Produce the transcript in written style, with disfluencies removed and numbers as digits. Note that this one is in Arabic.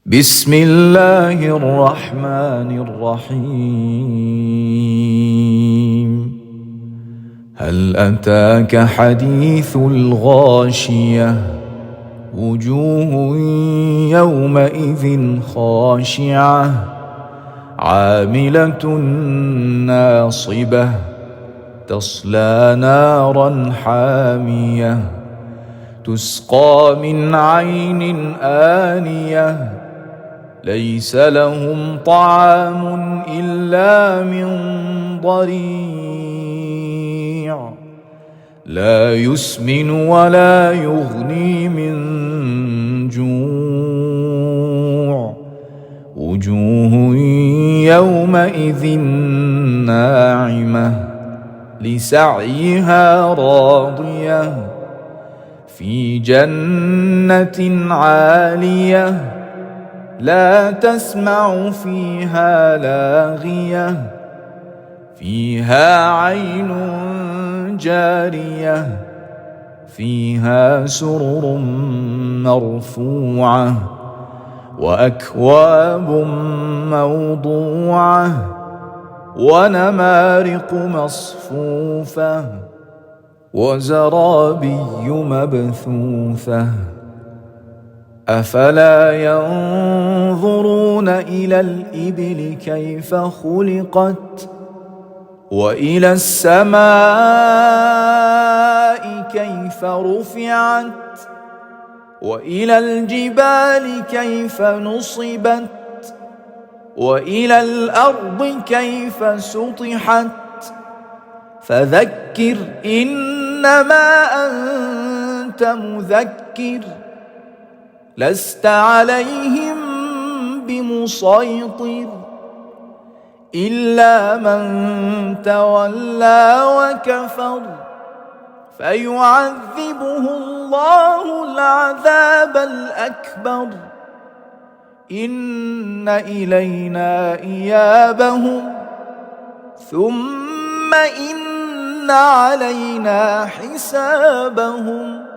بسم الله الرحمن الرحيم. هل أتاك حديث الغاشية؟ وجوه يومئذ خاشعة عاملة ناصبة تصلى نارا حامية تسقى من عين آنية ليس لهم طعام إلا من ضريع لا يسمن ولا يغني من جوع وجوه يومئذ ناعمة لسعيها راضية في جنة عالية لا تسمع فيها لاغية فيها عين جارية فيها سرر مرفوعة وأكواب موضوعة ونمارق مصفوفة وزرابي مبثوثة أفلا ينظرون إلى الإبل كيف خلقت وإلى السماء كيف رفعت وإلى الجبال كيف نصبت وإلى الأرض كيف سطحت فذكر إنما أنت مذكر لست عليهم بمسيطر إلا من تولى وكفر فيعذبه الله العذاب الأكبر إن إلينا إيابهم ثم إن علينا حسابهم